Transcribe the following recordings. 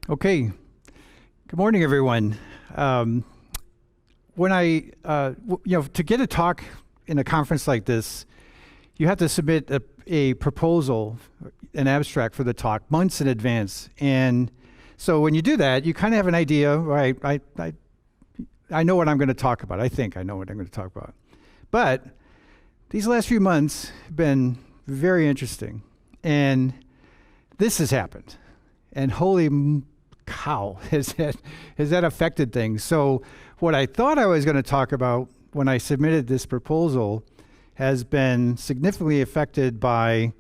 Okay. Good morning, everyone. When to get a talk in a conference like this, you have to submit a proposal, an abstract for the talk months in advance. And so when you do that, you kind of have an idea, right? I know what I'm going to talk about. I think I know what I'm going to talk about. But these last few months have been very interesting. And this has happened. And holy cow, has that affected things. So what I thought I was going to talk about when I submitted this proposal has been significantly affected by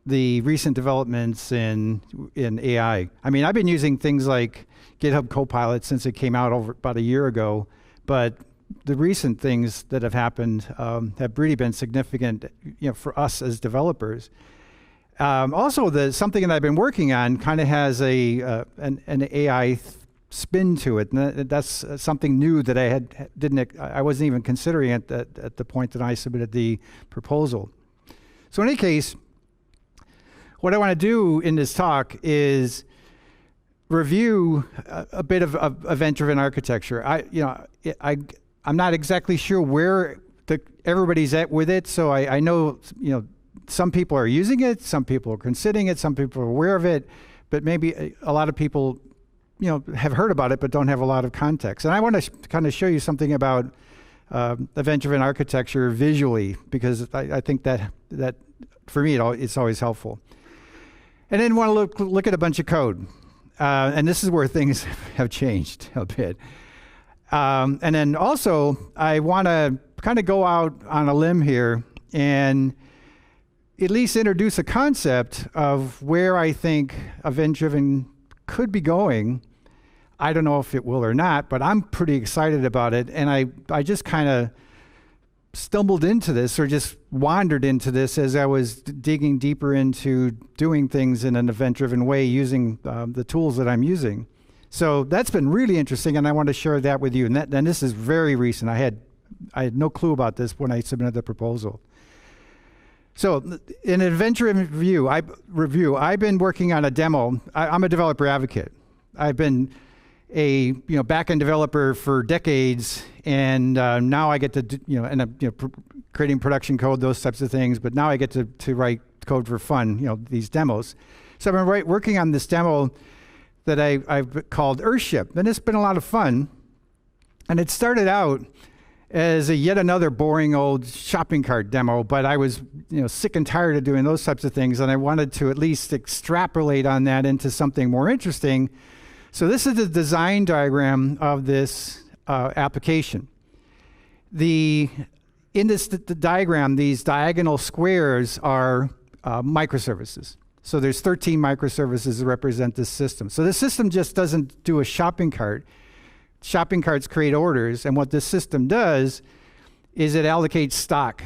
the recent developments in AI. I mean, I've been using things like GitHub Copilot since it came out over about a year ago, but the recent things that have happened have really been significant, for us as developers. Also, something that I've been working on kind of has an AI spin to it, and that's something new that I wasn't even considering at the point that I submitted the proposal. So in any case, what I want to do in this talk is review a bit of event-driven architecture. I'm not exactly sure where everybody's at with it, so I know some people are using it, some people are considering it, some people are aware of it, but maybe a lot of people have heard about it but don't have a lot of context. And I want to kind of show you something about event-driven architecture visually, because I think that for me it's always helpful. And then want to look at a bunch of code. And this is where things have changed a bit. And then also, I want to kind of go out on a limb here and at least introduce a concept of where I think event-driven could be going. I don't know if it will or not, but I'm pretty excited about it. And I just kind of stumbled into this, or just wandered into this as I was digging deeper into doing things in an event-driven way using the tools that I'm using. So that's been really interesting, and I want to share that with you. And this is very recent. I had no clue about this when I submitted the proposal. So in an event-driven review, I've been working on a demo. I'm a developer advocate. I've been a back-end developer for decades, and now I get to creating production code, those types of things. But now I get to write code for fun, these demos. So I've been working on this demo that I've called Earthship, and it's been a lot of fun. And it started out as yet another boring old shopping cart demo, but I was sick and tired of doing those types of things, and I wanted to at least extrapolate on that into something more interesting. So this is the design diagram of this application. In this diagram, these diagonal squares are microservices. So there's 13 microservices that represent this system. So this system just doesn't do a shopping cart. Shopping carts create orders, and what this system does is it allocates stock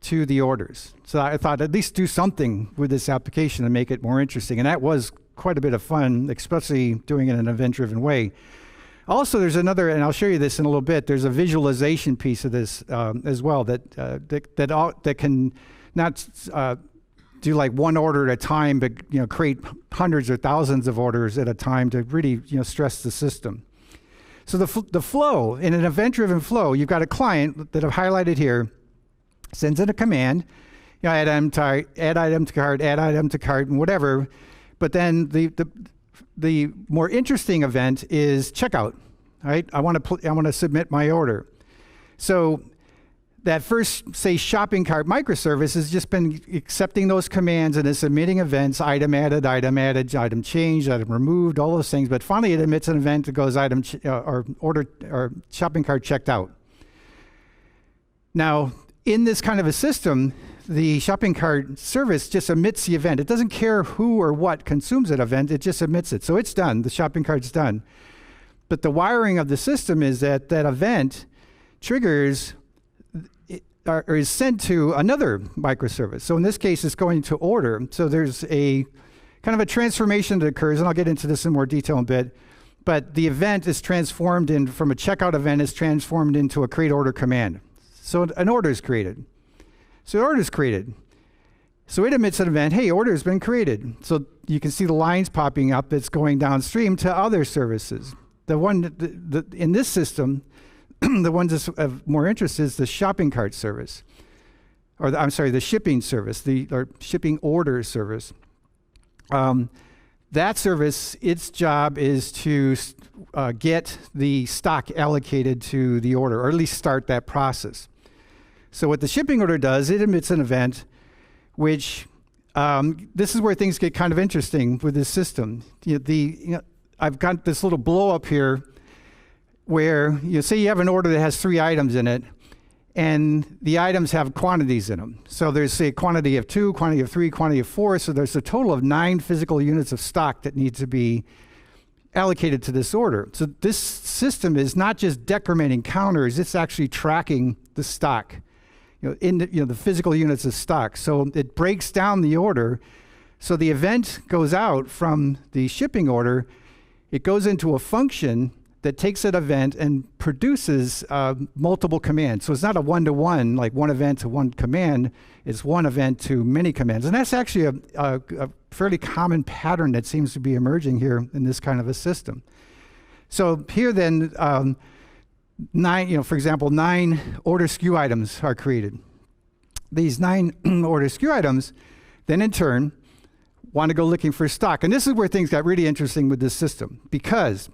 to the orders. So I thought at least do something with this application to make it more interesting, and that was quite a bit of fun, especially doing it in an event-driven way. Also, there's another, and I'll show you this in a little bit, there's a visualization piece of this as well that can not do like one order at a time, but create hundreds or thousands of orders at a time to really stress the system. So the flow, in an event-driven flow, you've got a client that I've highlighted here, sends in a command, add item to cart, add item to cart, and whatever. But then the more interesting event is checkout, right? I want to submit my order. So that first, say, shopping cart microservice has just been accepting those commands and is submitting events: item added, item changed, item removed, all those things. But finally, it emits an event that goes order or shopping cart checked out. Now, in this kind of a system, the shopping cart service just emits the event. It doesn't care who or what consumes that event. It just emits it. So it's done. The shopping cart's done. But the wiring of the system is that event triggers or is sent to another microservice. So in this case, it's going to order. So there's a kind of a transformation that occurs, and I'll get into this in more detail in a bit. But the event is transformed from a checkout event is transformed into a create order command. So an order is created. So the order is created. So it emits an event, hey, order has been created. So you can see the lines popping up that's going downstream to other services. The one in this system, the one that's of more interest is the shopping cart service, or the shipping service, or shipping order service. That service, its job is to get the stock allocated to the order, or at least start that process. So what the shipping order does, it emits an event, which this is where things get kind of interesting with this system. I've got this little blow up here where say you have an order that has 3 items in it, and the items have quantities in them. So there's, say, a quantity of 2, quantity of 3, quantity of 4. So there's a total of 9 physical units of stock that need to be allocated to this order. So this system is not just decrementing counters, it's actually tracking the stock, the physical units of stock. So it breaks down the order. So the event goes out from the shipping order, it goes into a function that takes that event and produces multiple commands. So it's not a one-to-one, like one event to one command. It's one event to many commands. And that's actually a fairly common pattern that seems to be emerging here in this kind of a system. So here then, 9, for example, 9 order SKU items are created. These 9 order SKU items then in turn want to go looking for stock. And this is where things got really interesting with this system, because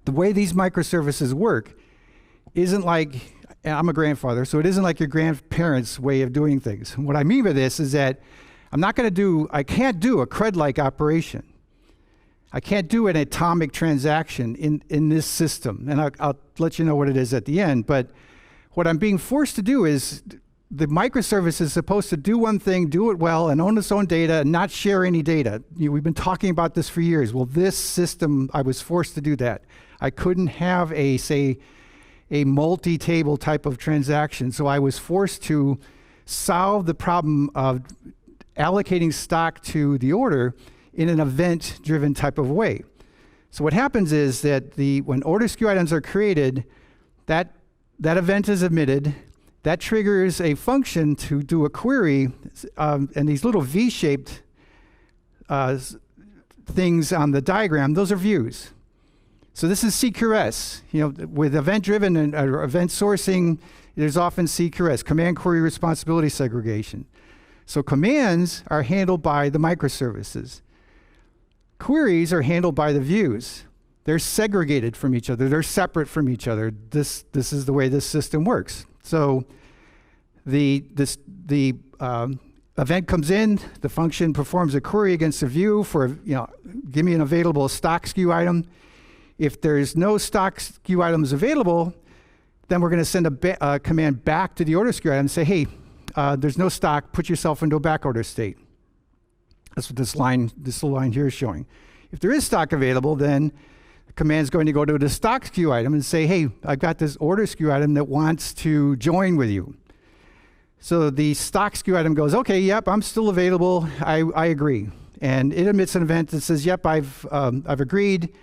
the way these microservices work isn't like, I'm a grandfather, so it isn't like your grandparents' way of doing things. And what I mean by this is that I can't do a CRUD-like operation. I can't do an atomic transaction in this system. And I'll let you know what it is at the end. But what I'm being forced to do is the microservice is supposed to do one thing, do it well, and own its own data, and not share any data. We've been talking about this for years. Well, this system, I was forced to do that. I couldn't have a multi-table type of transaction, so I was forced to solve the problem of allocating stock to the order in an event-driven type of way. So what happens is that when order SKU items are created, that event is emitted. That triggers a function to do a query, and these little V-shaped things on the diagram, those are views. So this is CQRS. With event-driven and event sourcing, there's often CQRS, command query responsibility segregation. So commands are handled by the microservices. Queries are handled by the views. They're segregated from each other. They're separate from each other. This is the way this system works. So the event comes in, the function performs a query against the view for, give me an available stock SKU item. If there's no stock SKU items available, then we're going to send a command back to the order SKU item and say, hey, there's no stock, put yourself into a back order state. That's what this little line here is showing. If there is stock available, then the command's going to go to the stock SKU item and say, hey, I've got this order SKU item that wants to join with you. So the stock SKU item goes, okay, yep, I'm still available, I agree. And it emits an event that says, yep, I've agreed.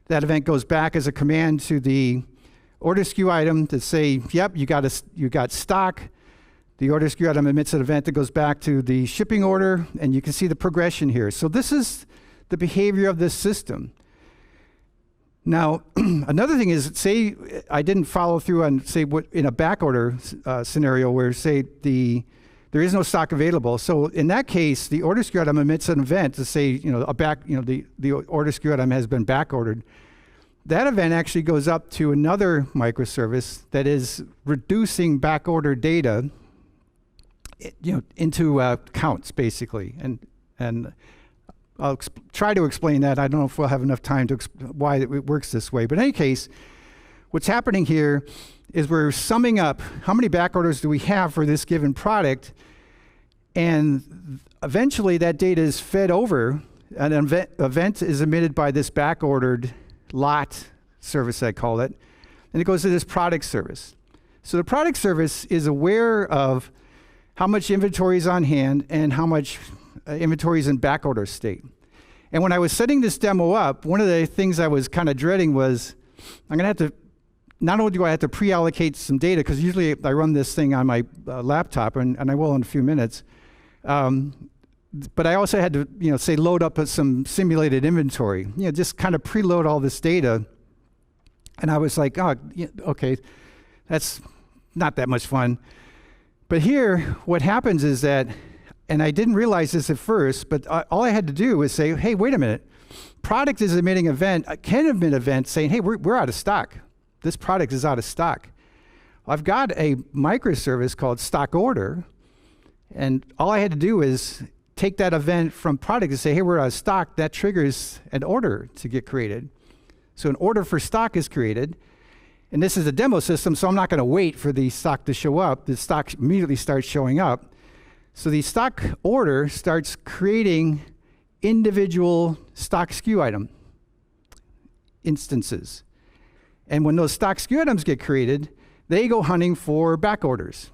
That event goes back as a command to the order SKU item to say, yep, you got stock. The order SKU item emits an event that goes back to the shipping order, and you can see the progression here. So this is the behavior of this system. Now, another thing is, say I didn't follow through on, say, what in a back order scenario where, say, there is no stock available. So in that case, the order SKU item emits an event to say, the order SKU item has been back ordered. That event actually goes up to another microservice that is reducing back order data, into counts basically, and I'll try to explain that. I don't know if we'll have enough time to why it works this way. But in any case, what's happening here is we're summing up how many back orders do we have for this given product, and eventually that data is fed over. An event is emitted by this back ordered lot service, I call it, and it goes to this product service. So the product service is aware of how much inventory is on hand and how much inventory is in back order state. And when I was setting this demo up, one of the things I was kind of dreading was I'm going to have to, not only do I have to pre-allocate some data, because usually I run this thing on my laptop, and I will in a few minutes, But I also had to, say load up some simulated inventory, just kind of preload all this data. And I was like, oh, okay, that's not that much fun. But here, what happens is that, and I didn't realize this at first, but all I had to do was say, hey, wait a minute. Product is emitting event, can emit event saying, hey, we're out of stock. This product is out of stock. I've got a microservice called stock order, and all I had to do is take that event from product and say, hey, we're out of stock. That triggers an order to get created. So an order for stock is created. And this is a demo system, so I'm not going to wait for the stock to show up. The stock immediately starts showing up. So the stock order starts creating individual stock SKU item instances. And when those stock SKU items get created, they go hunting for back orders.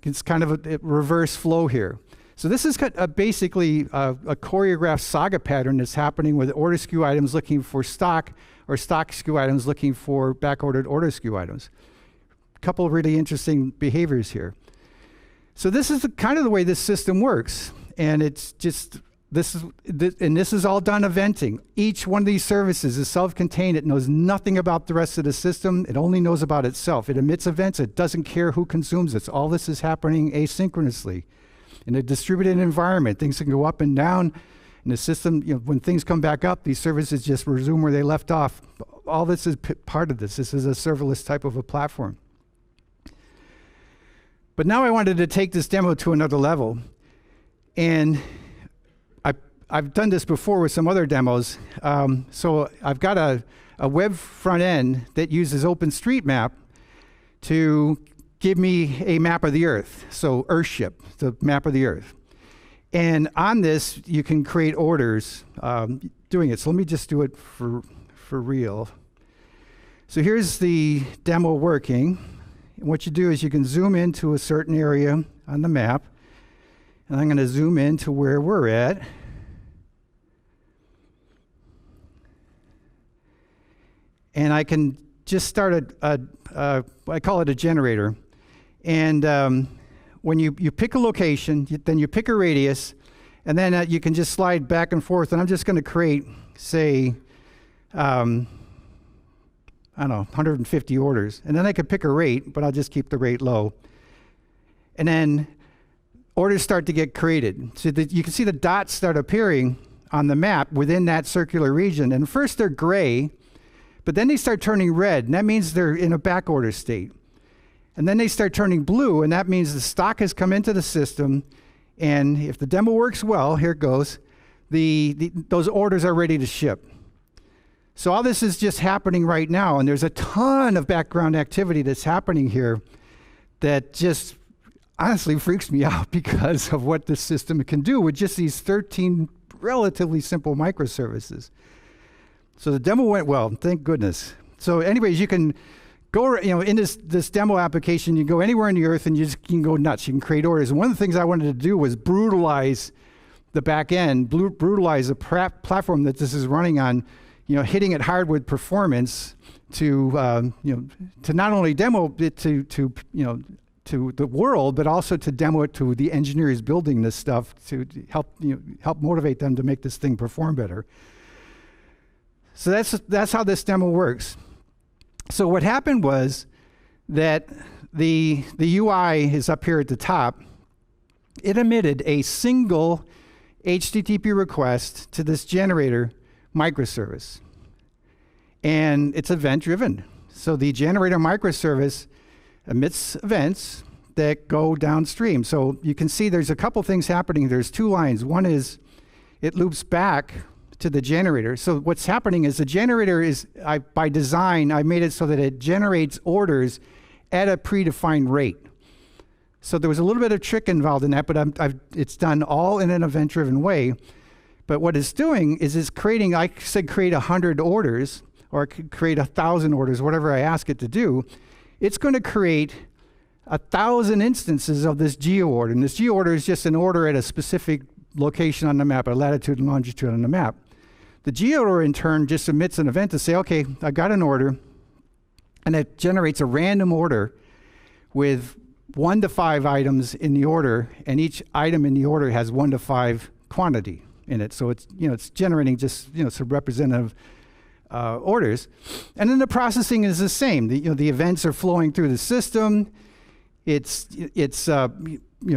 It's kind of a reverse flow here. So this is basically a choreographed saga pattern that's happening with order SKU items looking for stock, or stock SKU items looking for back-ordered order SKU items. A couple of really interesting behaviors here. So this is kind of the way this system works. And it's just, this is all done eventing. Each one of these services is self-contained. It knows nothing about the rest of the system. It only knows about itself. It emits events. It doesn't care who consumes it. All this is happening asynchronously. In a distributed environment, things can go up and down. In the system, when things come back up, these services just resume where they left off. All this is part of this. This is a serverless type of a platform. But now I wanted to take this demo to another level. And I've done this before with some other demos. So I've got a web front end that uses OpenStreetMap to give me a map of the Earth. So Earthship, the map of the Earth. And on this, you can create orders doing it. So let me just do it for real. So here's the demo working. And what you do is you can zoom into a certain area on the map. And I'm going to zoom in to where we're at. And I can just start I call it a generator. And when you pick a location, then you pick a radius, and then you can just slide back and forth. And I'm just going to create, say, I don't know, 150 orders. And then I could pick a rate, but I'll just keep the rate low. And then orders start to get created. So that you can see the dots start appearing on the map within that circular region. And first they're gray, but then they start turning red, and that means they're in a back order state. And then they start turning blue, and that means the stock has come into the system, and if the demo works well, here it goes, those orders are ready to ship. So all this is just happening right now, and there's a ton of background activity that's happening here that just honestly freaks me out because of what this system can do with just these 13 relatively simple microservices. So the demo went well, thank goodness. So anyways, you can go, in this demo application, you go anywhere in the Earth and you can go nuts. You can create orders. And one of the things I wanted to do was brutalize the back end, brutalize the platform that this is running on, hitting it hard with performance to not only demo it to the world, but also to demo it to the engineers building this stuff to help motivate them to make this thing perform better. So that's how this demo works. So what happened was that the UI is up here at the top. It emitted a single HTTP request to this generator microservice. And it's event-driven. So the generator microservice emits events that go downstream. So you can see there's a couple things happening. There's two lines. One is it loops back to the generator. So what's happening is the generator is, by design, I made it so that it generates orders at a predefined rate. So there was a little bit of trick involved in that, but it's done all in an event-driven way. But what it's doing is it's creating, I said create 100 orders, or it could create 1,000 orders, whatever I ask it to do. It's going to create 1,000 instances of this geo order. And this geo order is just an order at a specific location on the map, a latitude and longitude on the map. The geo order, in turn, just emits an event to say, okay, I got an order, and it generates a random order with 1 to 5 items in the order, and each item in the order has 1 to 5 quantity in it. So it's, it's generating just, some representative orders. And then the processing is the same. The events are flowing through the system. It's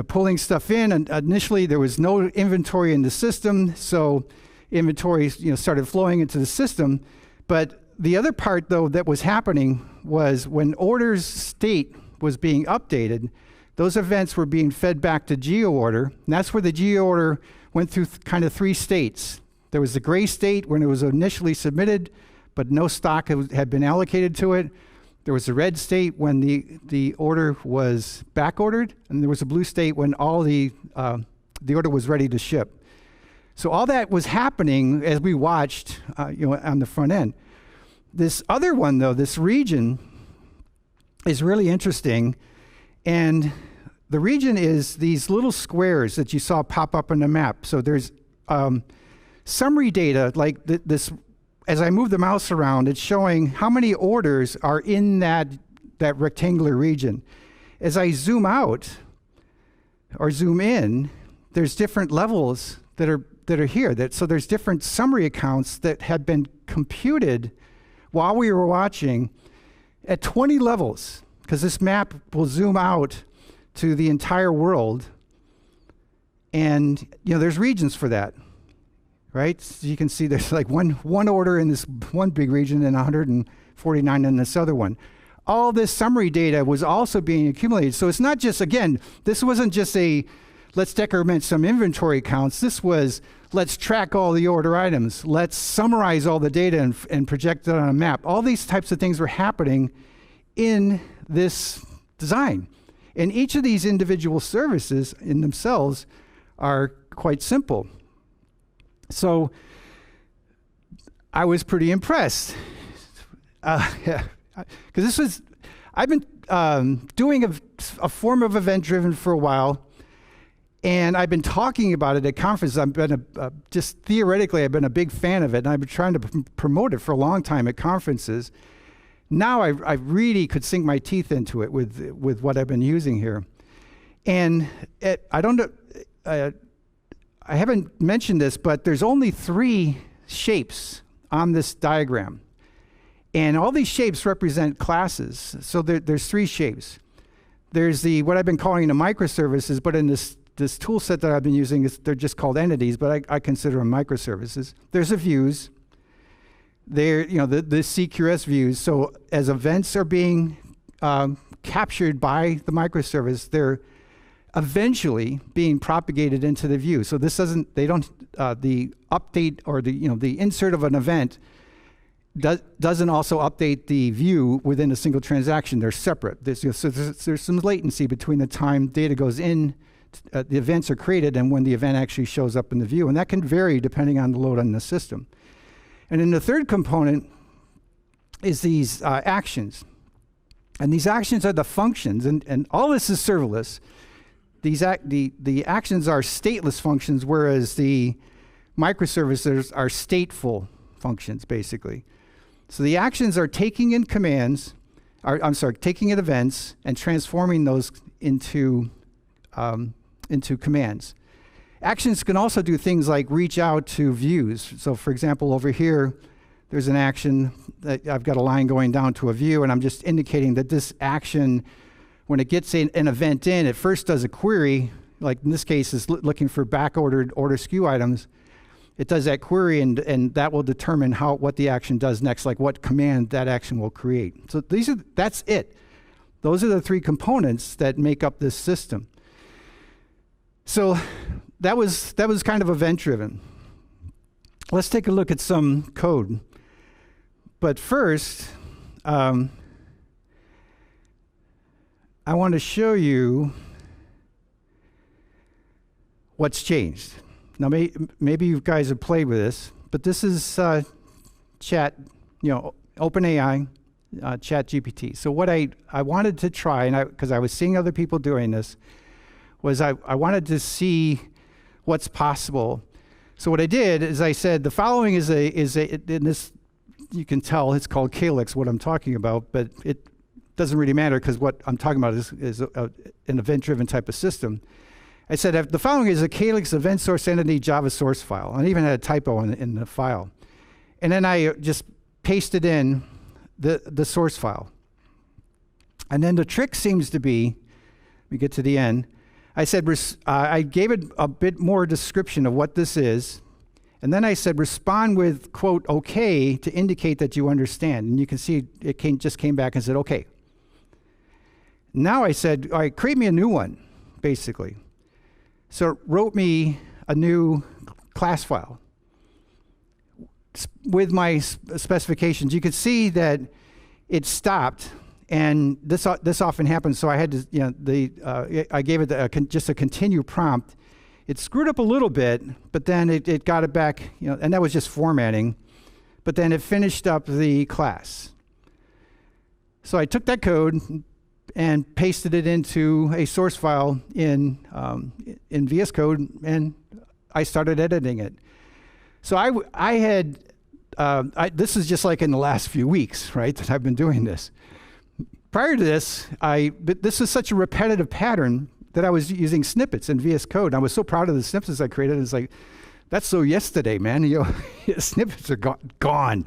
pulling stuff in. And initially, there was no inventory in the system, so inventory, started flowing into the system. But the other part, though, that was happening was when orders state was being updated, those events were being fed back to GeoOrder, and that's where the GeoOrder went through kind of 3 states. There was the gray state when it was initially submitted, but no stock had been allocated to it. There was a red state when the order was back ordered, and there was a blue state when all the order was ready to ship. So all that was happening as we watched, on the front end. This other one, though, this region, is really interesting, and the region is these little squares that you saw pop up on the map. So there's summary data like this. As I move the mouse around, it's showing how many orders are in that rectangular region. As I zoom out or zoom in, there's different levels that are here. So there's different summary accounts that had been computed while we were watching at 20 levels, because this map will zoom out to the entire world. And there's regions for that. Right? So you can see there's like one order in this one big region and 149 in this other one. All this summary data was also being accumulated. So it's not just, again, this wasn't just let's decrement some inventory counts. This was, let's track all the order items. Let's summarize all the data and project it on a map. All these types of things were happening in this design. And each of these individual services in themselves are quite simple. So I was pretty impressed, because I've been doing a form of event-driven for a while, and I've been talking about it at conferences. I've been just theoretically, I've been a big fan of it, and I've been trying to promote it for a long time at conferences. Now I really could sink my teeth into it with what I've been using here, and I haven't mentioned this, but there's only 3 shapes on this diagram. And all these shapes represent classes. So there's 3 shapes. There's what I've been calling the microservices, but in this tool set that I've been using, they're just called entities, but I consider them microservices. There's the views. They're, the CQRS views. So as events are being captured by the microservice, they're eventually being propagated into the view. So this doesn't, the update or the insert of an event doesn't also update the view within a single transaction. They're separate. There's some latency between the time data goes in, the events are created, and when the event actually shows up in the view. And that can vary depending on the load on the system. And then the third component is these actions. And these actions are the functions, and all this is serverless. The actions are stateless functions, whereas the microservices are stateful functions, basically. So the actions are taking in commands, taking in events and transforming those into commands. Actions can also do things like reach out to views. So for example, over here, there's an action that I've got a line going down to a view, and I'm just indicating that this action, when it gets an event in, it first does a query, like in this case is looking for back-ordered order SKU items. It does that query, and that will determine what the action does next, like what command that action will create. So that's it. Those are the 3 components that make up this system. So that was kind of event-driven. Let's take a look at some code. But first, I want to show you what's changed. Now, maybe you guys have played with this, but this is chat, OpenAI, ChatGPT. So what I wanted to try, and because I was seeing other people doing this, was I wanted to see what's possible. So what I did is I said the following is in this, you can tell it's called Calyx, what I'm talking about, but doesn't really matter because what I'm talking about is an event-driven type of system. I said, the following is a Calyx event source entity Java source file. And I even had a typo in the file. And then I just pasted in the source file. And then the trick seems to be, we get to the end, I said, I gave it a bit more description of what this is. And then I said, respond with, quote, OK, to indicate that you understand. And you can see it just came back and said, OK. Now I said, all right, create me a new one, basically. So it wrote me a new class file with my specifications. You could see that it stopped, and this often happens. So I had to, I gave it just a continue prompt. It screwed up a little bit, but then it got it back, and that was just formatting. But then it finished up the class. So I took that code and pasted it into a source file in VS Code, and I started editing it. So I had, this is just like in the last few weeks, right, that I've been doing this. Prior to this, but this is such a repetitive pattern that I was using snippets in VS Code. I was so proud of the snippets I created. It's like, that's so yesterday, man. Snippets are gone.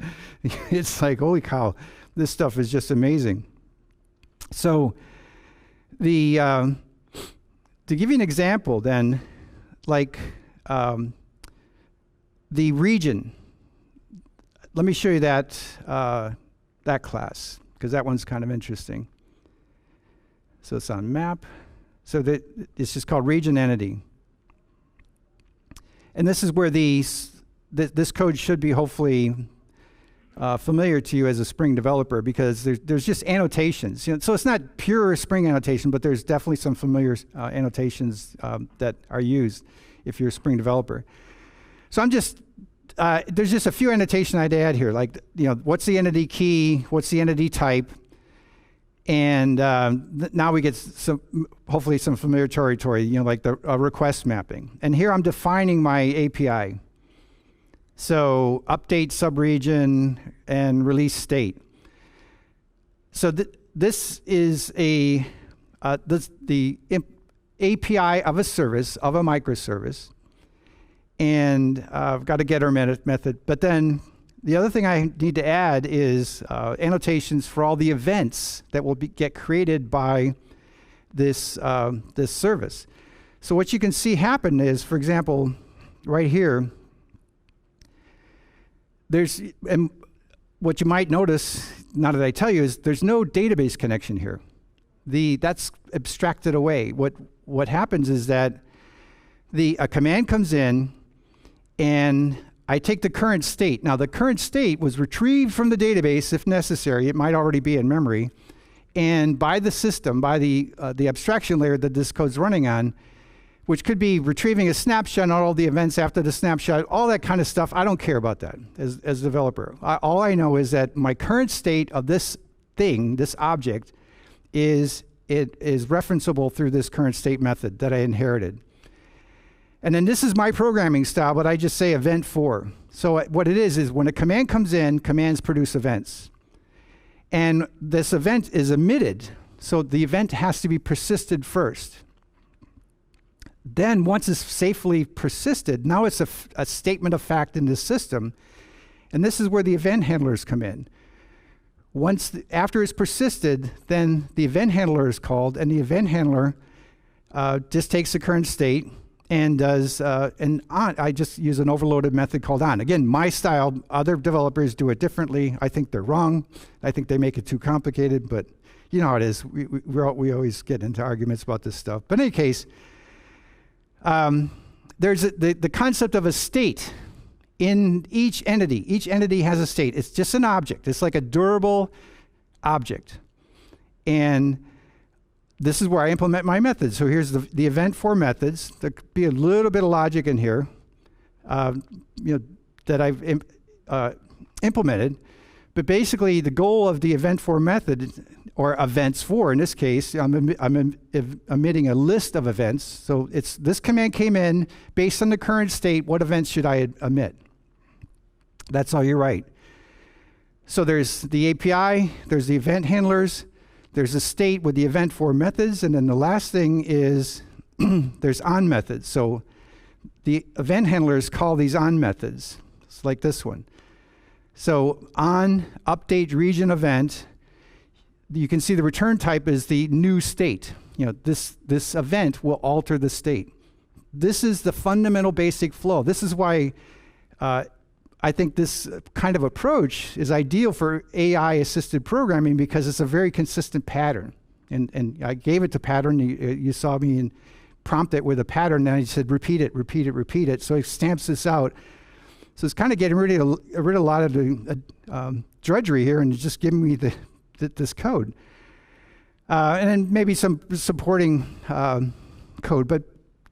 It's like, holy cow, this stuff is just amazing. So to give you an example then, like the region, let me show you that class, because that one's kind of interesting. So it's on map. So it's just called region entity. And this is where this code should be hopefully familiar to you as a Spring developer, because there's just annotations. So it's not pure Spring annotation, but there's definitely some familiar annotations that are used if you're a Spring developer. So I'm just, there's just a few annotations I'd add here, like what's the entity key, what's the entity type, and now we get hopefully some familiar territory, like the request mapping. And here I'm defining my API. So update subregion and release state. So this is the API of a service, of a microservice. And I've got a getter method. But then the other thing I need to add is annotations for all the events that will get created by this service. So what you can see happen is, for example, right here, and what you might notice, now that I tell you, is there's no database connection here. That's abstracted away. What happens is that a command comes in, and I take the current state. Now, the current state was retrieved from the database if necessary. It might already be in memory. And by the system, by the abstraction layer that this code's running on, which could be retrieving a snapshot on all the events after the snapshot, all that kind of stuff. I don't care about that as a developer. All I know is that my current state of this thing, this object, is referenceable through this current state method that I inherited. And then this is my programming style, but I just say event for. So what it is when a command comes in, commands produce events. And this event is emitted, so the event has to be persisted first. Then once it's safely persisted, now it's a statement of fact in the system. And this is where the event handlers come in. After it's persisted, then the event handler is called, and the event handler just takes the current state and does an on. I just use an overloaded method called on. Again, my style. Other developers do it differently. I think they're wrong. I think they make it too complicated, but you know how it is. We always get into arguments about this stuff. But in any case, there's the concept of a state in each entity. Each entity has a state. It's just an object. It's like a durable object. And this is where I implement my methods. So here's the event for methods. There could be a little bit of logic in here, that I've implemented. But basically, the goal of the event for method, or events for in this case, I'm emitting a list of events. So this command came in based on the current state. What events should I emit? That's all you write. So there's the API. There's the event handlers. there's a state with the event for methods, and then the last thing is there's on methods. So the event handlers call these on methods. It's like this one. So on update region event, you can see the return type is the new state. This event will alter the state. This is the fundamental basic flow. This is why I think this kind of approach is ideal for AI-assisted programming, because it's a very consistent pattern. And I gave it to pattern. You saw me prompt it with a pattern, and I said, repeat it, repeat it, repeat it. So it stamps this out. So it's kind of getting rid of a lot of the drudgery here and just giving me this code. And then maybe some supporting code, but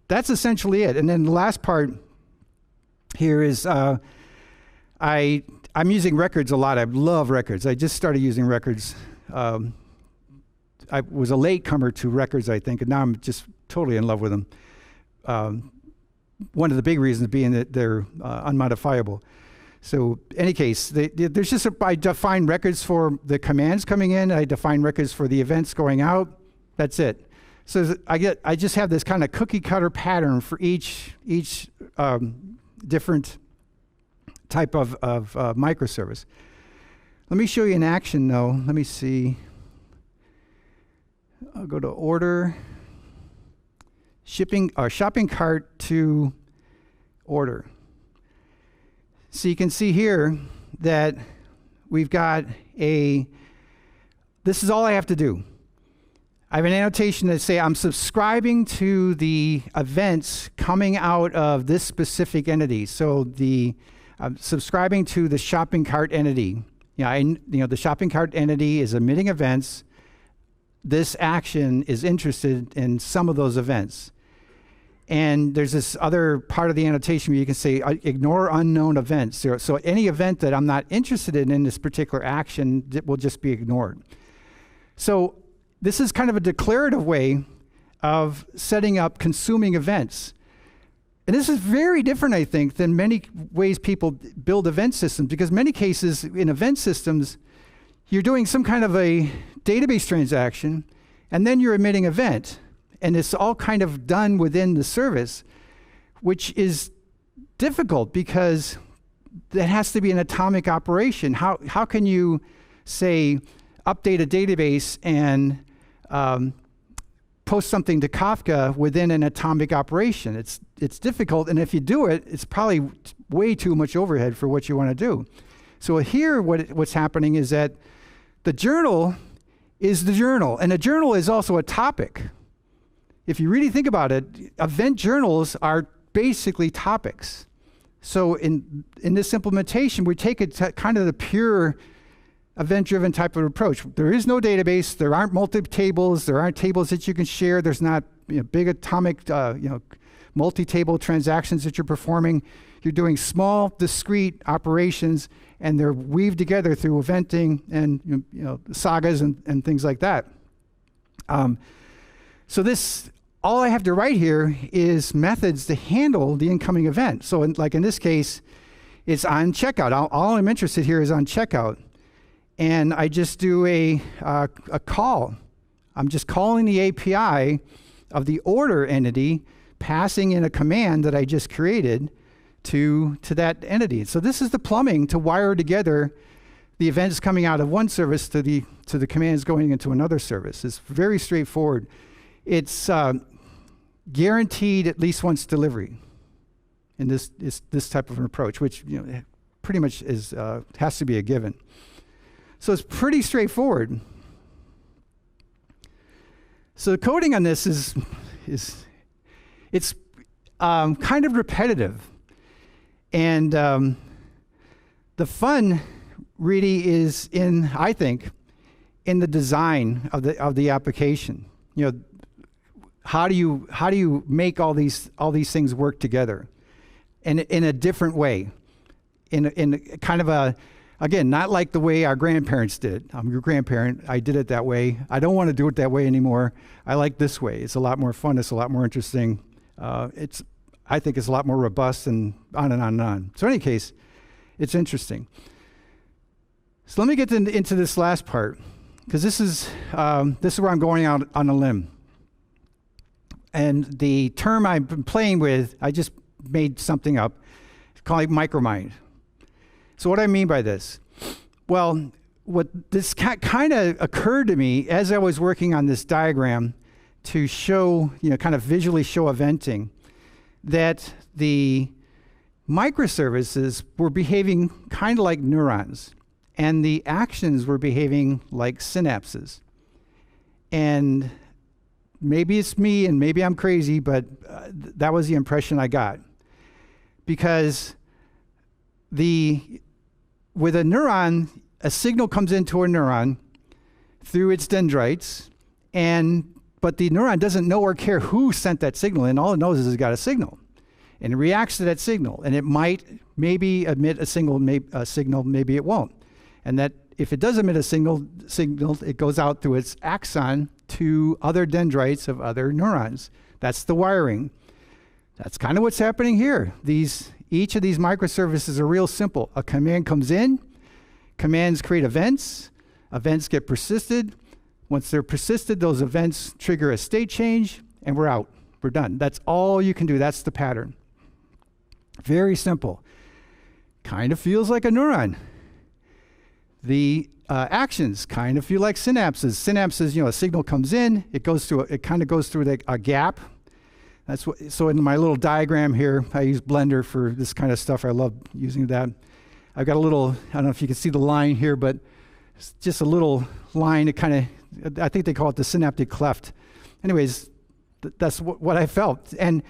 that's essentially it. And then the last part here is I'm using records a lot. I love records. I just started using records. I was a latecomer to records, I think, and now I'm just totally in love with them. One of the big reasons being that they're unmodifiable. So in any case, there's just I define records for the commands coming in. I define records for the events going out. That's it. So I just have this kind of cookie cutter pattern for each different type of microservice. Let me show you in action, though. Let me see. I'll go to order, shopping cart to order. So you can see here that we've got this is all I have to do. I have an annotation that say I'm subscribing to the events coming out of this specific entity. So I'm subscribing to the shopping cart entity. The shopping cart entity is emitting events. This action is interested in some of those events. And there's this other part of the annotation where you can say ignore unknown events. So any event that I'm not interested in this particular action will just be ignored. So this is kind of a declarative way of setting up consuming events. And this is very different, I think, than many ways people build event systems, because many cases in event systems, you're doing some kind of a database transaction, and then you're emitting event. And it's all kind of done within the service, which is difficult because that has to be an atomic operation. How can you, say, update a database and post something to Kafka within an atomic operation? It's difficult, and if you do it, it's probably way too much overhead for what you want to do. So here, what's happening is that the journal is the journal, and a journal is also a topic. If you really think about it, event journals are basically topics. So in this implementation, we take it to kind of the pure event-driven type of approach. There is no database. There aren't multi-tables. There aren't tables that you can share. There's not big atomic multi-table transactions that you're performing. You're doing small, discrete operations, and they're weaved together through eventing and sagas and things like that. So all I have to write here is methods to handle the incoming event. So like in this case, it's on checkout. All I'm interested here is on checkout. And I just do a call. I'm just calling the API of the order entity, passing in a command that I just created to that entity. So this is the plumbing to wire together the events coming out of one service to the commands going into another service. It's very straightforward. It's guaranteed at least once delivery in this type of an approach, which pretty much has to be a given. So it's pretty straightforward. So the coding on this is kind of repetitive, and the fun really is I think, in the design of the application. How do you make all these things work together, in a different way, in kind of a, again, not like the way our grandparents did. I'm your grandparent. I did it that way. I don't want to do it that way anymore. I like this way. It's a lot more fun. It's a lot more interesting. I think it's a lot more robust, and on and on and on. So in any case, it's interesting. So let me get into this last part. because this is where I'm going out on a limb. And the term I've been playing with, I just made something up, calling it micromind. So what do I mean by this? Well, what this kind of occurred to me as I was working on this diagram to show, kind of visually show eventing, that the microservices were behaving kind of like neurons, and the actions were behaving like synapses. And maybe it's me and maybe I'm crazy, but that was the impression I got. Because with a neuron, a signal comes into a neuron through its dendrites, but the neuron doesn't know or care who sent that signal, and all it knows is it's got a signal. And it reacts to that signal, and it might maybe emit a signal, maybe it won't. And that if it does emit a signal, it goes out through its axon to other dendrites of other neurons. That's the wiring. That's kind of what's happening here. Each of these microservices are real simple. A command comes in, commands create events, events get persisted. Once they're persisted, those events trigger a state change, and we're out. We're done. That's all you can do. That's the pattern. Very simple. Kind of feels like a neuron. The actions kind of feel like synapses. Synapses, a signal comes in, it kind of goes through a gap. So in my little diagram here, I use Blender for this kind of stuff. I love using that. I've got a little, I don't know if you can see the line here, but it's just a little line. It kind of, I think they call it the synaptic cleft. Anyways, that's what I felt. And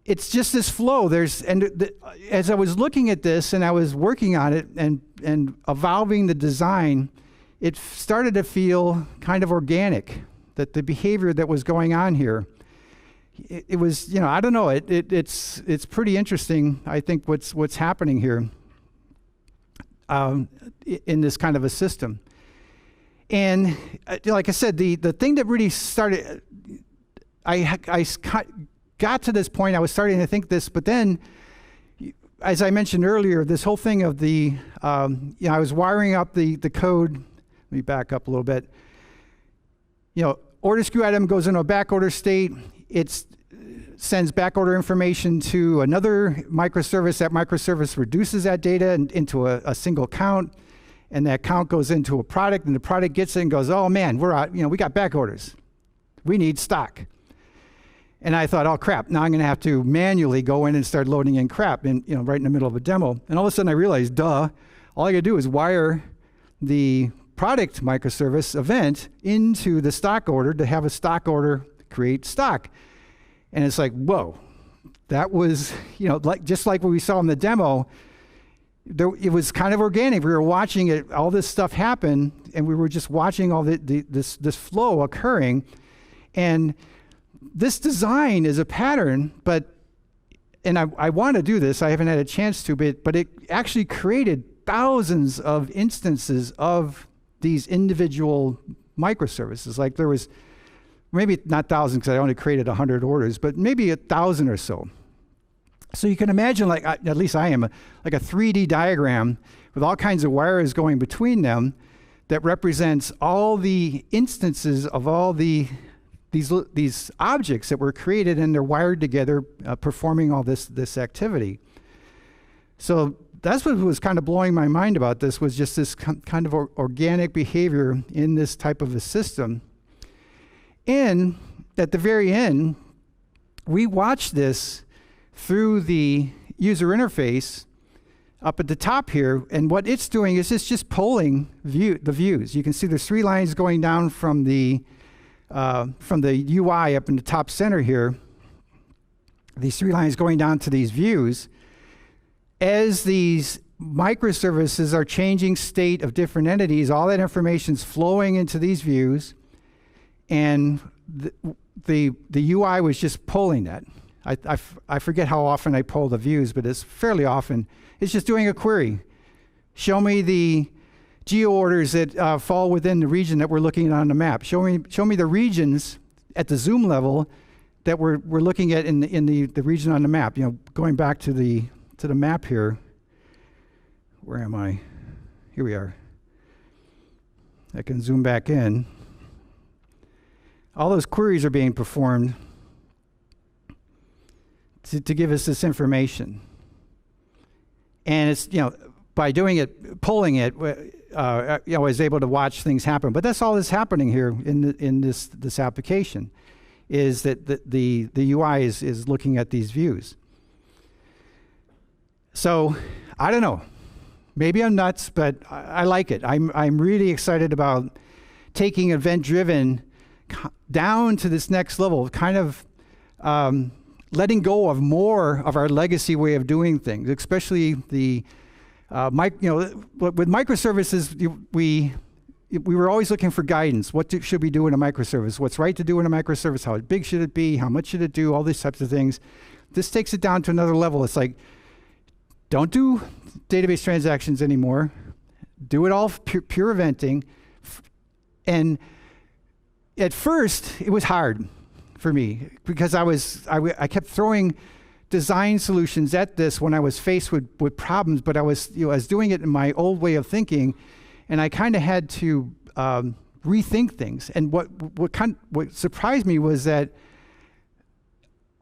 it's just this flow. As I was looking at this and I was working on it and evolving the design, it started to feel kind of organic, that the behavior that was going on here, it was, I don't know, it's pretty interesting, I think, what's happening here in this kind of a system. And like I said, the thing that really started, I got to this point, I was starting to think this, but then, as I mentioned earlier, this whole thing of I was wiring up the code. Let me back up a little bit. Order SKU item goes into a backorder state. It sends backorder information to another microservice. That microservice reduces that data into a single count, and that count goes into a product, and the product gets it and goes, oh man, we're out. We got back orders. We need stock. And I thought, oh crap, now I'm going to have to manually go in and start loading in crap right in the middle of a demo. And all of a sudden I realized, duh, all I got to do is wire the product microservice event into the stock order to have a stock order create stock. And it's like, whoa, that was, just like what we saw in the demo, it was kind of organic. We were watching all this stuff happen, and we were just watching all this flow occurring. And this design is a pattern, and I want to do this, I haven't had a chance to, but it actually created thousands of instances of these individual microservices. Like there was, maybe not thousands because I only created 100 orders, but maybe 1,000 or so. So you can imagine, at least I am, like a 3D diagram with all kinds of wires going between them that represents all the instances of all these objects that were created, and they're wired together, performing all this activity. So that's what was kind of blowing my mind about this, was just this kind of organic behavior in this type of a system. And at the very end, we watched this through the user interface up at the top here, and what it's doing is it's just polling the views. You can see there's 3 lines going down from the UI up in the top center here. These 3 lines going down to these views. As these microservices are changing state of different entities, all that information is flowing into these views, and the UI was just polling that. I forget how often I poll the views, but it's fairly often. It's just doing a query. Show me the geo orders that fall within the region that we're looking at on the map. Show me the regions at the zoom level that we're looking at in the region on the map. Going back to the map here. Where am I? Here we are. I can zoom back in. All those queries are being performed to give us this information. And it's, by doing it, pulling it, I was able to watch things happen. But that's all that's happening here in this application, is that the UI is looking at these views. So I don't know. Maybe I'm nuts, but I like it. I'm really excited about taking event-driven down to this next level, kind of letting go of more of our legacy way of doing things, especially the with microservices. We were always looking for guidance. What should we do in a microservice? What's right to do in a microservice? How big should it be? How much should it do? All these types of things. This takes it down to another level. It's like, don't do database transactions anymore. Do it all pure eventing. And at first, it was hard for me because I kept throwing design solutions at this when I was faced with problems, but I was doing it in my old way of thinking, and I kind of had to rethink things. And what surprised me was that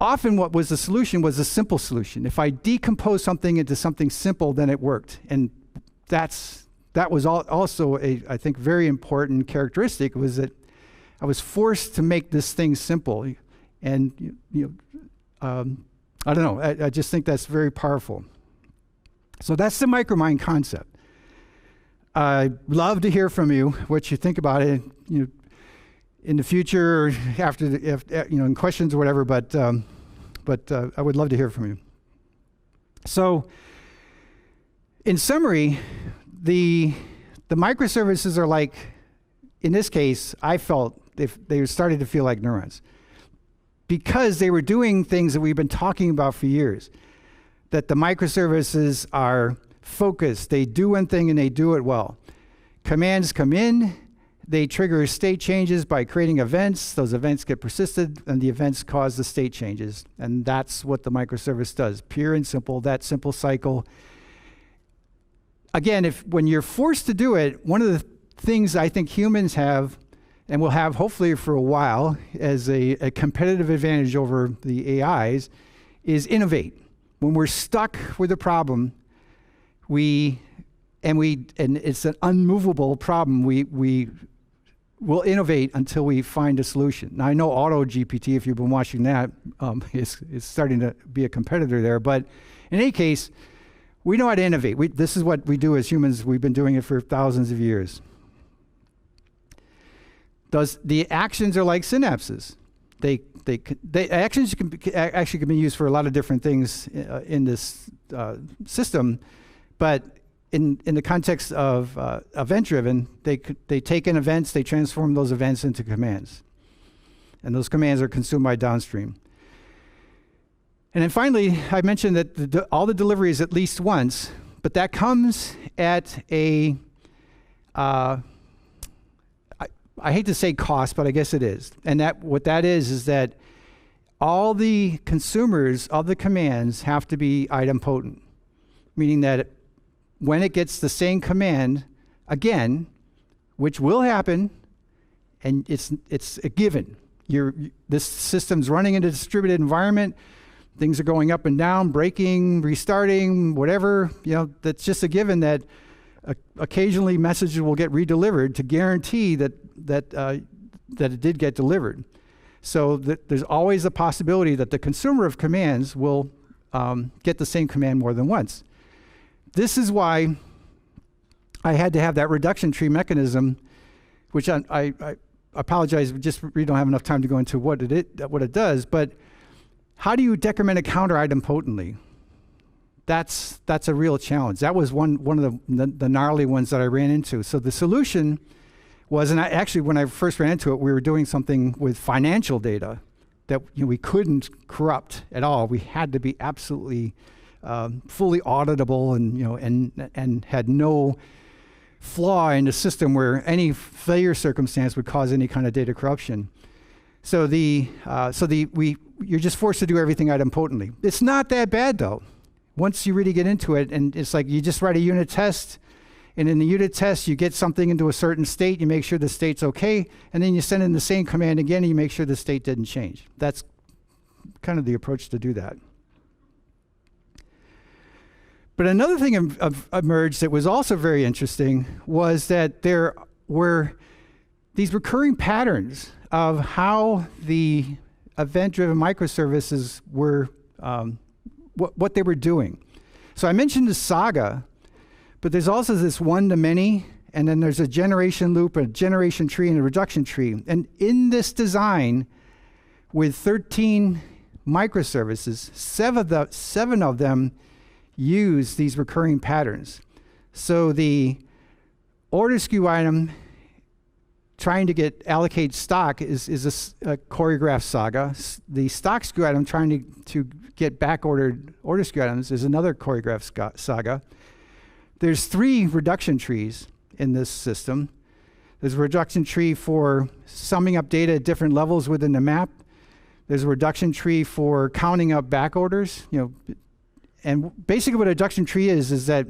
often what was the solution was a simple solution. If I decompose something into something simple, then it worked. And that was also I think, very important characteristic, was that I was forced to make this thing simple. And, I don't know, I just think that's very powerful. So that's the micromind concept. I'd love to hear from you, what you think about it, in the future, or after, in questions or whatever, but I would love to hear from you. So, in summary, the microservices are like, in this case, I felt they started to feel like neurons, because they were doing things that we've been talking about for years. That the microservices are focused, they do one thing and they do it well. Commands come in, they trigger state changes by creating events. Those events get persisted, and the events cause the state changes. And that's what the microservice does, pure and simple, that simple cycle. Again, when you're forced to do it, one of the things I think humans have, and will have hopefully for a while as a competitive advantage over the AIs, is innovate. When we're stuck with a problem, and it's an unmovable problem, we will innovate until we find a solution. Now, I know AutoGPT, if you've been watching that, is starting to be a competitor there. But in any case, we know how to innovate. This is what we do as humans. We've been doing it for thousands of years. The actions are like synapses. Actions actually can be used for a lot of different things in this system, but in the context of event-driven, they take in events, they transform those events into commands, and those commands are consumed by downstream. And then finally, I mentioned that all the delivery is at least once, but that comes at a I hate to say cost, but I guess it is. And what that is that all the consumers of the commands have to be idempotent, meaning that when it gets the same command again, which will happen, and it's a given. This system's running in a distributed environment. Things are going up and down, breaking, restarting, whatever. That's just a given that occasionally messages will get redelivered to guarantee that it did get delivered. So there's always a possibility that the consumer of commands will get the same command more than once. This is why I had to have that reduction tree mechanism, which I apologize, we don't have enough time to go into what it does, but how do you decrement a counter idempotently? That's a real challenge. That was one of the gnarly ones that I ran into. So the solution was, and actually when I first ran into it, we were doing something with financial data that we couldn't corrupt at all. We had to be absolutely fully auditable, and had no flaw in the system where any failure circumstance would cause any kind of data corruption. So you're just forced to do everything idempotently. It's not that bad though. Once you really get into it, and it's like you just write a unit test, And in the unit test, you get something into a certain state, you make sure the state's okay, and then you send in the same command again, and you make sure the state didn't change. That's kind of the approach to do that. But another thing emerged that was also very interesting was that there were these recurring patterns of how the event-driven microservices were, what they were doing. So I mentioned the saga, but there's also this one-to-many, and then there's a generation loop, a generation tree, and a reduction tree. And in this design, with 13 microservices, seven of them use these recurring patterns. So the order SKU item trying to allocate stock is a choreographed saga. The stock SKU item trying to get back-ordered order SKU items is another choreographed saga. There's 3 reduction trees in this system. There's a reduction tree for summing up data at different levels within the map. There's a reduction tree for counting up back orders. And basically what a reduction tree is that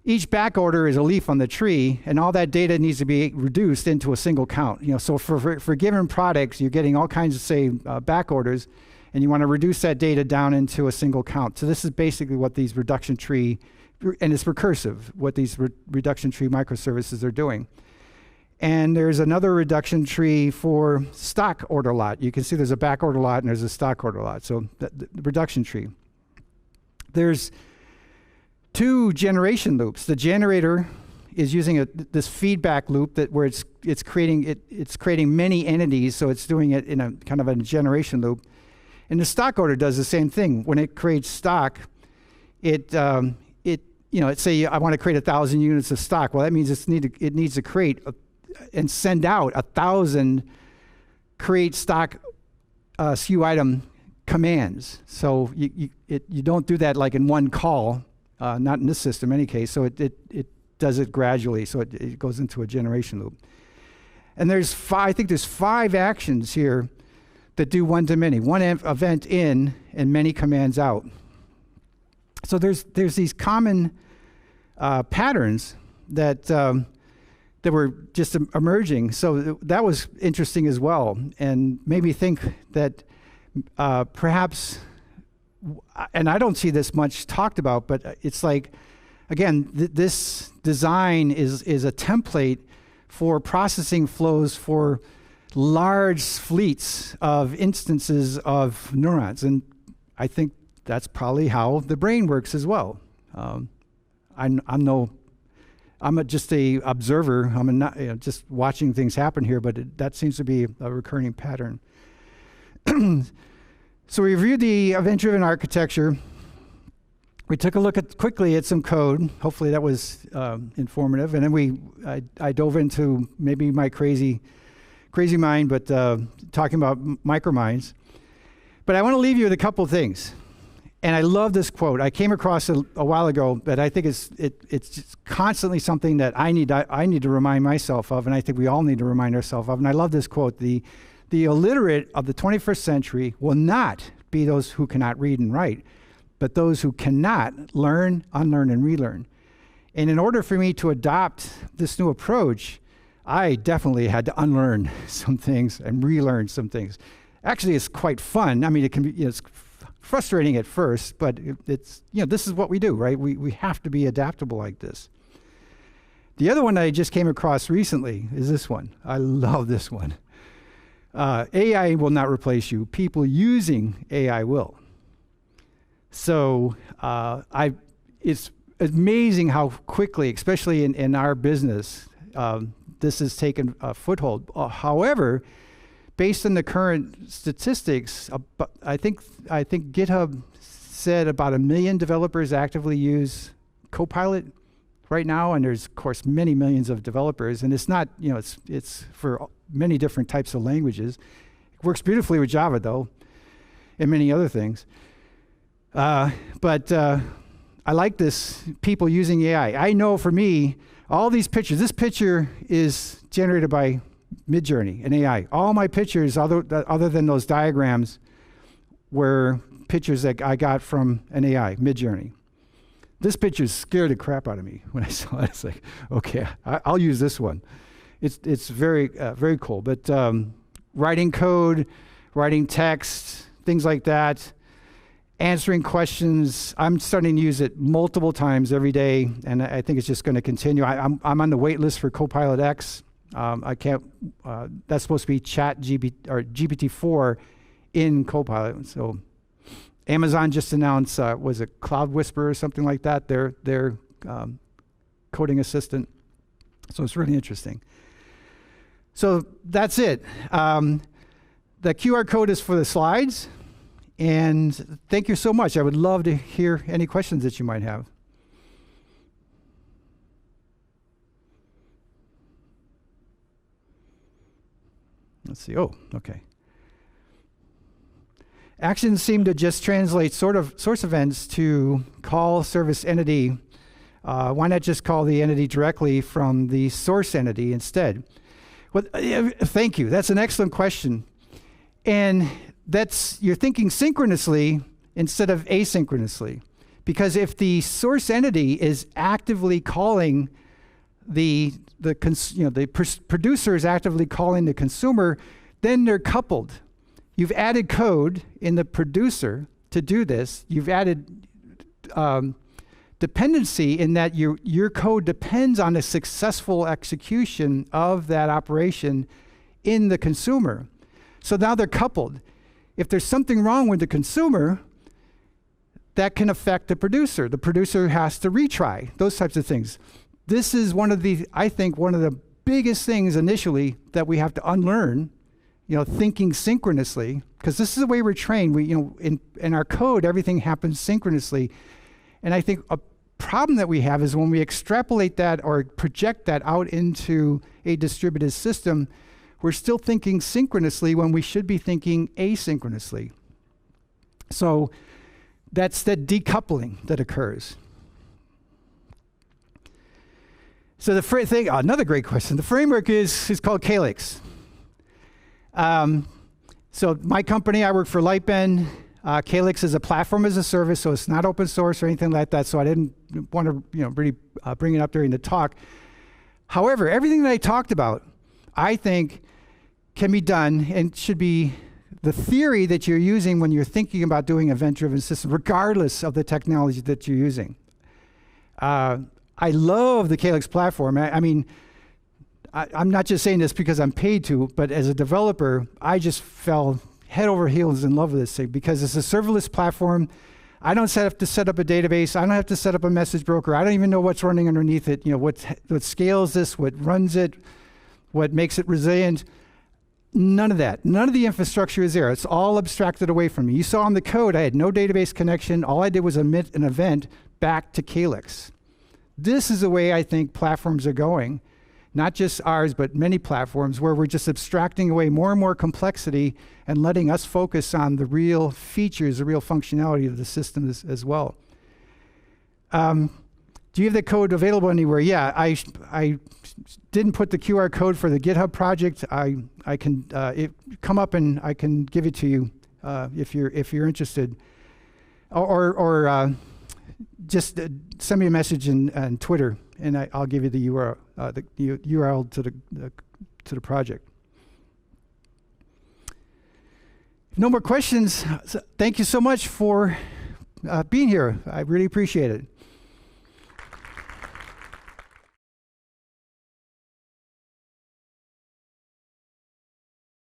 each back order is a leaf on the tree, and all that data needs to be reduced into a single count. So for given products, you're getting all kinds of, say, back orders, and you want to reduce that data down into a single count. So this is basically what these reduction tree, and it's recursive, what these reduction tree microservices are doing. And there's another reduction tree for stock order lot. You can see there's a back order lot and there's a stock order lot. So the reduction tree. There's 2 generation loops. The generator is using this feedback loop where it's creating many entities, so it's doing it in a kind of a generation loop. And the stock order does the same thing. When it creates stock, it say I want to create 1,000 units of stock. Well, that means it needs to create and send out 1,000 create stock SKU item commands. So you don't do that like in one call, not in this system in any case. So it does it gradually. So it goes into a generation loop. And I think there's 5 actions here that do one-to-many, one event in and many commands out. So there's these common patterns that were just emerging. So that was interesting as well, and made me think that perhaps, and I don't see this much talked about, but it's like, again, this design is a template for processing flows for large fleets of instances of neurons. And I think that's probably how the brain works as well. I'm just a observer. I'm not just watching things happen here, but that seems to be a recurring pattern. So we reviewed the event-driven architecture. We took a look quickly at some code. Hopefully that was informative. And then I dove into maybe my crazy mind, but talking about microminds. But I want to leave you with a couple of things. And I love this quote. I came across it a while ago, but I think it's just constantly something that I need to remind myself of, and I think we all need to remind ourselves of. And I love this quote. The illiterate of the 21st century will not be those who cannot read and write, but those who cannot learn, unlearn, and relearn. And in order for me to adopt this new approach, I definitely had to unlearn some things and relearn some things. Actually, it's quite fun. I mean, it can be, it's frustrating at first, but it's, this is what we do, right? We have to be adaptable like this. The other one I just came across recently is this one. I love this one. AI will not replace you. People using AI will. So it's amazing how quickly, especially in our business, this has taken a foothold. However, based on the current statistics, I think GitHub said about 1 million developers actively use Copilot right now, and there's of course many millions of developers, and it's not, it's for many different types of languages. It works beautifully with Java though, and many other things. But I like this, people using AI. I know for me, all these pictures, this picture is generated by Midjourney and AI. All my pictures, other than those diagrams, were pictures that I got from an AI, Midjourney. This picture scared the crap out of me when I saw it. It's like, okay, I'll use this one. It's very, very cool. But writing code, writing text, things like that, answering questions. I'm starting to use it multiple times every day, and I think it's just going to continue. I'm on the wait list for Copilot X. I can't. That's supposed to be GPT-4 in Copilot. So Amazon just announced was it Cloud Whisper or something like that? Their coding assistant. So it's really interesting. So that's it. The QR code is for the slides. And thank you so much. I would love to hear any questions that you might have. Let's see. Oh, okay. Actions seem to just translate source events to call service entity. Why not just call the entity directly from the source entity instead? Well, thank you. That's an excellent question. And you're thinking synchronously instead of asynchronously. Because if the source entity is actively calling the producer is actively calling the consumer, then they're coupled. You've added code in the producer to do this. You've added dependency in that your code depends on a successful execution of that operation in the consumer. So now they're coupled. If there's something wrong with the consumer, that can affect the producer. The producer has to retry, those types of things. This is I think one of the biggest things initially that we have to unlearn, thinking synchronously, because this is the way we're trained. In our code, everything happens synchronously. And I think a problem that we have is when we extrapolate that or project that out into a distributed system, we're still thinking synchronously when we should be thinking asynchronously. So that's the decoupling that occurs. So another great question. The framework is called Calyx. So my company, I work for Lightbend. Calyx is a platform as a service, so it's not open source or anything like that. So I didn't want to, really bring it up during the talk. However, everything that I talked about, I think, can be done and should be the theory that you're using when you're thinking about doing event-driven systems, regardless of the technology that you're using. I love the Calyx platform. I'm not just saying this because I'm paid to, but as a developer, I just fell head over heels in love with this thing because it's a serverless platform. I don't have to set up a database. I don't have to set up a message broker. I don't even know what's running underneath it. What scales this, what runs it, what makes it resilient. None of that. None of the infrastructure is there. It's all abstracted away from me. You saw in the code, I had no database connection. All I did was emit an event back to Calyx. This is the way I think platforms are going. Not just ours, but many platforms where we're just abstracting away more and more complexity and letting us focus on the real features, the real functionality of the system as well. Do you have the code available anywhere? Yeah, I didn't put the QR code for the GitHub project. I can come up and I can give it to you if you're interested, or just send me a message on Twitter and I'll give you the URL to the project. No more questions. Thank you so much for being here. I really appreciate it.